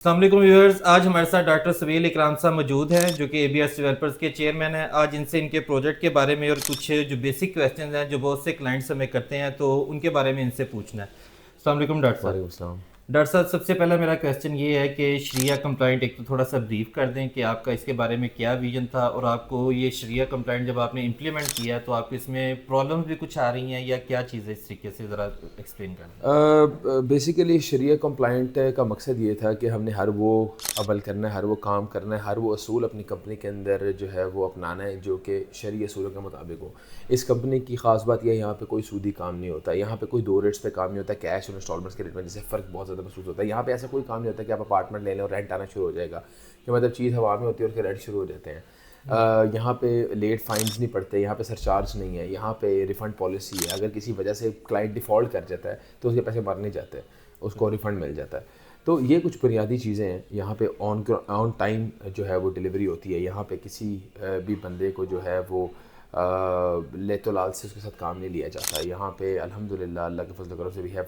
السلام علیکم ویورز، آج ہمارے ساتھ ڈاکٹر سویل اکرام صاحب موجود ہیں جو کہ ABS ڈیولپرز کے چیئرمین ہیں۔ آج ان سے ان کے پروجیکٹ کے بارے میں اور کچھ جو بیسک کویسچنز ہیں جو بہت سے کلائنٹس ہمیں کرتے ہیں تو ان کے بارے میں ان سے پوچھنا ہے۔ السلام علیکم ڈاکٹر صاحب۔ وعلیکم السلام۔ ڈاکٹر صاحب، سب سے پہلا میرا کویسچن یہ ہے کہ شریعہ کمپلائنٹ ایک تو تھوڑا سا بریف کر دیں کہ آپ کا اس کے بارے میں کیا ویژن تھا، اور آپ کو یہ شریعہ کمپلائنٹ جب آپ نے امپلیمنٹ کیا تو آپ کو اس میں پرابلمز بھی کچھ آ رہی ہیں یا کیا چیز ہے، اس طریقے سے ذرا ایکسپلین کر دیں۔ بیسیکلی شریعہ کمپلائنٹ کا مقصد یہ تھا کہ ہم نے ہر وہ عمل کرنا ہے، ہر وہ کام کرنا ہے، ہر وہ اصول اپنی کمپنی کے اندر جو ہے وہ اپنانا ہے جو کہ شرعی اصولوں کے مطابق ہو۔ اس کمپنی کی خاص بات یہ ہے یہاں پہ کوئی سودی کام نہیں ہوتا، یہاں پہ کوئی دو ریٹس پہ کام نہیں ہوتا، کیش اور انسٹالمنٹس کے ریٹ میں جیسے فرق بہت زیادہ محسوس ہوتا ہے۔ یہاں پہ ایسا کوئی کام نہیں ہوتا کہ آپ اپارٹمنٹ لے لیں اور رینٹ آنا شروع ہو جائے گا، کہ مطلب چیز ہوا میں ہوتی ہے اور پھر رینٹ شروع ہو جاتے ہیں۔ یہاں پہ لیٹ فائنز نہیں پڑتے، یہاں پہ سرچارج نہیں ہے، یہاں پہ ریفنڈ پالیسی ہے۔ اگر کسی وجہ سے کلائنٹ ڈیفالٹ کر جاتا ہے تو اس کے پیسے مر نہیں جاتے، اس کو ریفنڈ مل جاتا ہے۔ تو یہ کچھ بنیادی چیزیں ہیں۔ یہاں پہ آن ٹائم جو ہے وہ ڈلیوری ہوتی ہے، یہاں پہ کسی بھی بندے کو جو ہے وہ لیت و لال سے اس کے ساتھ کام نہیں لیا جاتا۔ یہاں پہ الحمدللہ اللہ کے فضل و کرم سے وی ہیو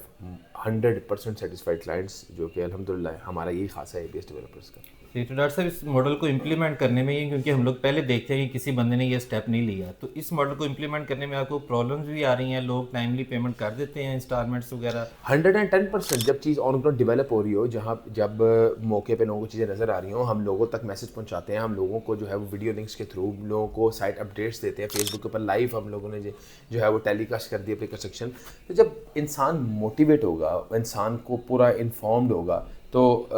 100% سیٹسفائڈ کلائنٹس، جو کہ الحمدللہ ہمارا یہی خاصہ ہے ABS ڈیولپرس کا۔ ٹھیک ہے ڈاکٹر صاحب، اس ماڈل کو امپلیمنٹ کرنے میں کیونکہ ہم لوگ پہلے دیکھتے ہیں کہ کسی بندے نے یہ اسٹیپ نہیں لیا، تو اس ماڈل کو امپلیمنٹ کرنے میں آپ کو پرابلمز بھی آ رہی ہیں؟ لوگ ٹائملی پیمنٹ کر دیتے ہیں انسٹالمنٹس وغیرہ؟ 110% جب چیز آن گراؤنڈ ڈیولپ ہو رہی ہو، جب موقع پہ لوگوں کو چیزیں نظر آ رہی ہوں، ہم لوگوں تک میسج پہنچاتے ہیں، ہم لوگوں کو جو ہے وہ ویڈیو لنکس کے تھرو لوگوں کو سائٹ اپڈیٹس دیتے ہیں، فیس بک کے اوپر لائیو ہم لوگوں نے جو ہے وہ ٹیلی کاسٹ کر دی اپنی کنسٹرکشن۔ تو جب انسان موٹیویٹ ہوگا، انسان کو پورا انفارمڈ ہوگا، تو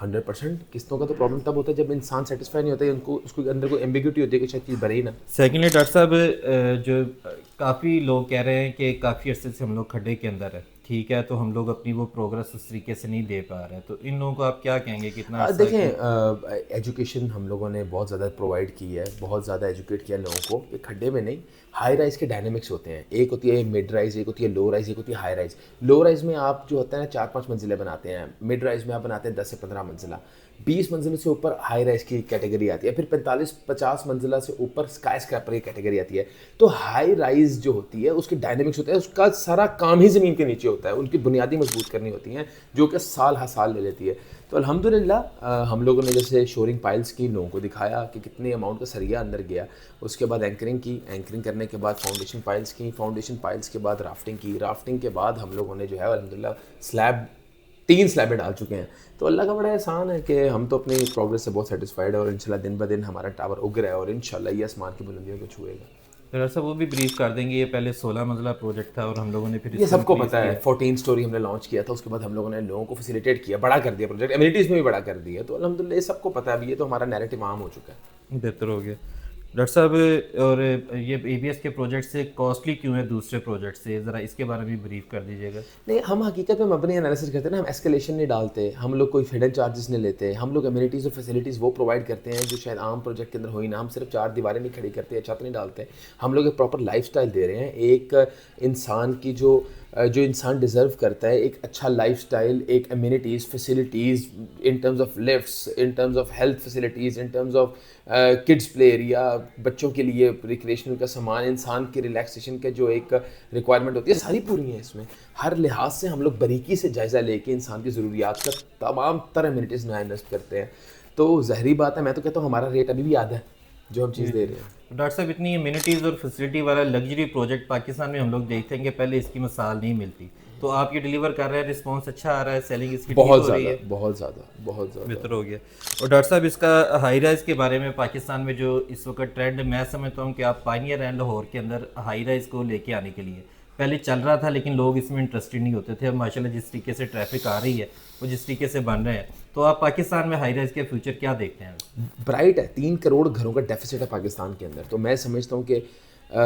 100% قسطوں کا تو پرابلم تب ہوتا ہے جب انسان سیٹسفائی نہیں ہوتا ہے، ان کو اس کے اندر کوئی ایمبیگوٹی ہوتی ہے کہ شاید چیز بنے ہی نہ۔ سیکنڈلی ڈاکٹر صاحب، جو کافی لوگ کہہ رہے ہیں کہ کافی عرصے سے ہم لوگ کھڈے کے اندر ہیں، ٹھیک ہے، تو ہم لوگ اپنی وہ پروگرس اس طریقے سے نہیں دے پا رہے ہیں، تو ان لوگوں کو آپ کیا کہیں گے کتنا عرصہ؟ دیکھیں، ایجوکیشن ہم لوگوں نے بہت زیادہ پرووائڈ کی ہے، بہت زیادہ ایجوکیٹ کیا لوگوں کو کہ کھڈے میں نہیں، ہائی رائز کے ڈائنامکس ہوتے ہیں۔ ایک ہوتی ہے مڈ رائز، ایک ہوتی ہے لو رائز، ایک ہوتی ہے ہائی رائز۔ لو رائز میں آپ جو ہوتا ہے نا 4-5 منزلیں بناتے ہیں، مڈ رائز میں آپ بناتے ہیں 10 سے 15 منزلہ، 20 منزل سے اوپر ہائی رائز کی کیٹیگری آتی ہے، پھر 45-50 منزلہ سے اوپر اسکائی اسکریپر کی کیٹیگری آتی ہے۔ تو ہائی رائز جو ہوتی ہے اس کے ڈائنامکس ہوتا ہے، اس کا سارا کام ہی زمین کے نیچے ہوتا ہے، ان کی بنیادی مضبوط کرنی ہوتی ہیں جو کہ سال ہر سال لے لیتی ہے۔ تو الحمدللہ ہم لوگوں نے جیسے شورنگ پائلز کی، لوگوں کو دکھایا کہ کتنے اماؤنٹ کا سریا اندر گیا، اس کے بعد اینکرنگ کی، اینکرنگ کرنے کے بعد فاؤنڈیشن پائلز کی، فاؤنڈیشن پائلز کے بعد رافٹنگ کی، رافٹنگ کے بعد ہم لوگوں نے جو ہے الحمدللہ سلیب 3 سلیبیں ڈال چکے ہیں۔ تو اللہ کا بڑا احسان ہے کہ ہم تو اپنی پروگرس سے بہت سیٹسفائڈ ہیں، اور انشاءاللہ دن بدن ہمارا ٹاور اگ رہا ہے اور انشاءاللہ یہ آسمان کی بلندیوں کو چھوئے گا۔ ڈاکٹر صاحب وہ بھی بریف کر دیں گے، یہ پہلے 16 منزلہ پروجیکٹ تھا اور ہم لوگوں نے پھر یہ سب کو پتہ ہے، 14 سٹوری ہم نے لانچ کیا تھا، اس کے بعد ہم لوگوں نے لوگوں کو فیسیلیٹیٹ کیا، بڑا کر دیا پروجیکٹ، ایمینٹیز میں بھی بڑا کر دیا، تو الحمدللہ یہ سب کو پتہ ہے، ابھی یہ تو ہمارا نیریٹو عام ہو چکا ہے۔ بہتر ہو گیا ڈاکٹر صاحب۔ اور یہ ABS کے پروجیکٹ سے کاسٹلی کیوں ہے دوسرے پروجیکٹ سے، ذرا اس کے بارے میں بریف کر دیجیے گا۔ نہیں، ہم حقیقت میں مبنی انالیسس کرتے ہیں نا، ہم ایسکیلیشن نہیں ڈالتے، ہم لوگ کوئی ہڈن چارجز نہیں لیتے، ہم لوگ ایمینٹیز اور فیسیلیٹیز وہ پرووائڈ کرتے ہیں جو شاید عام پروجیکٹ کے اندر ہوئی نہ۔ ہم صرف 4 دیواریں نہیں کھڑی کرتے یا چھت نہیں ڈالتے، ہم لوگ ایک پراپر لائف سٹائل دے رہے ہیں، ایک انسان کی جو انسان ڈیزرو کرتا ہے، ایک اچھا لائف سٹائل، ایک amenities, facilities in terms of lifts, in terms of health facilities, in terms of kids play area, بچوں کے لیے ریکریشنل کا سامان، انسان کی ریلیکسیشن کے جو ایک ریکوائرمنٹ ہوتی ہے، ساری پوری ہیں اس میں۔ ہر لحاظ سے ہم لوگ باریکی سے جائزہ لے کے انسان کی ضروریات کا تمام تر ایمینٹیز میں انویسٹ کرتے ہیں۔ تو ظاہری بات ہے، میں تو کہتا ہوں ہمارا ریٹ ابھی بھی یاد ہے جو ہم چیز دے رہے ہیں۔ ڈاکٹر صاحب اتنی امینٹیز اور فیسلٹی والا لگژری پروجیکٹ پاکستان میں ہم لوگ دیکھتے ہیں کہ پہلے اس کی مثال نہیں ملتی، تو آپ یہ ڈیلیور کر رہے ہیں، رسپانس اچھا آ رہا ہے، سیلنگ اس کی ٹھیک ہو رہی ہے؟ بہت زیادہ بہتر ہو گیا۔ اور ڈاکٹر صاحب اس کا ہائی رائز کے بارے میں پاکستان میں جو اس وقت ٹرینڈ میں سمجھتا ہوں کہ آپ پائنیئر ہیں لاہور کے اندر ہائی رائز کو لے کے آنے کے لیے، پہلے چل رہا تھا لیکن لوگ اس میں انٹرسٹڈ نہیں ہوتے تھے، اب ماشاءاللہ جس طریقے سے ٹریفک آ رہی ہے وہ جس طریقے سے بن رہے ہیں، تو آپ پاکستان میں ہائی رائز کے فیوچر کیا دیکھتے ہیں؟ برائٹ ہے، 3 کروڑ گھروں کا ڈیفیسٹ ہے پاکستان کے اندر، تو میں سمجھتا ہوں کہ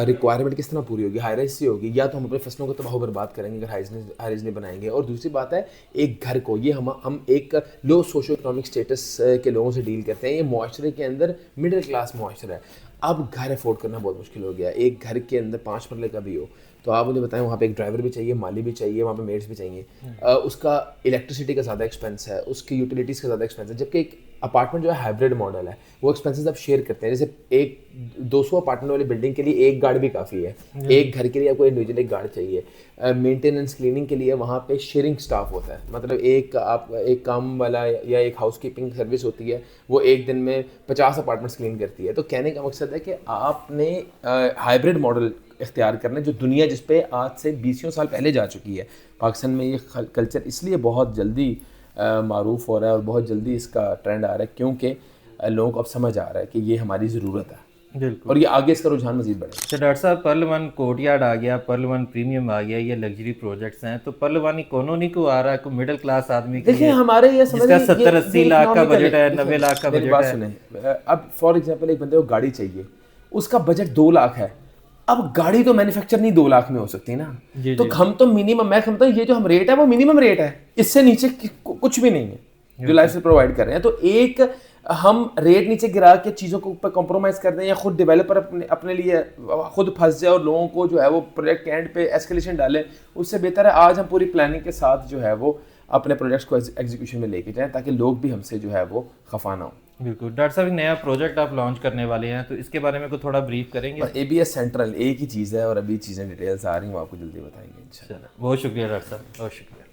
ریکوائرمنٹ کس طرح پوری ہوگی؟ ہائی رائز سے ہوگی، یا تو ہم اپنے فصلوں کو تباہ و برباد کریں گے اگر ہائی رائز نہیں بنائیں گے، اور دوسری بات ہے ایک گھر کو، یہ ہم ایک لو سوشو اکنامک سٹیٹس کے لوگوں سے ڈیل کرتے ہیں، یہ معاشرے کے اندر مڈل کلاس معاشرہ ہے، اب گھر افورڈ کرنا بہت مشکل ہو گیا ہے، ایک گھر کے اندر 5 مرلے کا بھی ہو تو آپ مجھے بتائیں وہاں پہ ایک ڈرائیور بھی چاہیے, مالی بھی چاہیے, وہاں پہ میٹس بھی چاہیے, اس کا الیکٹریسٹی کا زیادہ ایکسپینس ہے, اس کی یوٹیلیٹیز کا زیادہ ایکسپینس ہے. جبکہ ایک اپارٹمنٹ جو ہے ہائبریڈ ماڈل ہے, وہ ایکسپینسز آپ شیئر کرتے ہیں. جیسے ایک 200 اپارٹمنٹ والی بلڈنگ کے لیے ایک گارڈ بھی کافی ہے, ایک گھر کے لیے آپ کو انڈیویجول ایک گارڈ چاہیے. مینٹیننس کلیننگ کے لیے وہاں پہ شیئرنگ اسٹاف ہوتا ہے, مطلب ایک کام والا یا ایک ہاؤس کیپنگ سروس ہوتی ہے, وہ ایک دن میں 50 اپارٹمنٹس کلین کرتی ہے. تو کہنے کا مقصد ہے کہ آپ نے ہائبریڈ ماڈل اختیار کرنا ہے, جو دنیا جس پہ آج سے 20 سال پہلے جا چکی ہے. پاکستان میں یہ کلچر اس لیے بہت جلدی معروف ہو رہا ہے اور بہت جلدی اس کا ٹرینڈ آ رہا ہے, کیونکہ لوگوں کو اب سمجھ آ رہا ہے کہ یہ ہماری ضرورت ہے, بالکل. اور یہ آگے اس کا رجحان مزید بڑھے. اچھا ڈاکٹر صاحب, پرل ون کوٹ یارڈ آ گیا, پرل ون پریمیم آ گیا, یہ لگژری پروجیکٹس ہیں, تو پرل ون اکانومی کو آ رہا ہے, کوئی مڈل کلاس آدمی کے دیکھیں لیے ہمارے یہ جس کا 70-80 لاکھ کا بجٹ ہے, 90 لاکھ کا بجٹ ہے. سنیں, اب فار ایگزامپل ایک بندے کو گاڑی چاہیے, اس کا بجٹ 2 لاکھ ہے. اب گاڑی تو مینوفیکچر نہیں 2 لاکھ میں ہو سکتی نا, تو ہم تو منیمم, میں سمجھتا ہوں یہ جو ہم ریٹ ہے وہ منیمم ریٹ ہے, اس سے نیچے کچھ بھی نہیں ہے جو لائف سے پرووائڈ کر رہے ہیں. تو ایک ہم ریٹ نیچے گرا کے چیزوں کو اوپر کمپرومائز کر دیں, یا خود ڈیولپر اپنے لیے خود پھنس جائے اور لوگوں کو جو ہے وہ پروجیکٹ کے اینڈ پہ ایسکیلیشن ڈالے, اس سے بہتر ہے آج ہم پوری پلاننگ کے ساتھ جو ہے وہ اپنے پروجیکٹس کو ایگزیکیوشن میں لے کے جائیں, تاکہ لوگ بھی ہم سے جو ہے وہ خفا نہ ہوں. بالکل. ڈاکٹر صاحب, ایک نیا پروجیکٹ آپ لانچ کرنے والے ہیں, تو اس کے بارے میں کو تھوڑا بریف کریں گے؟ ABS سینٹرل ایک ہی چیز ہے, اور ابھی چیزیں ڈیٹیلز آ رہی ہیں, وہ آپ کو جلدی بتائیں گے انشاءاللہ. بہت شکریہ ڈاکٹر صاحب, بہت شکریہ.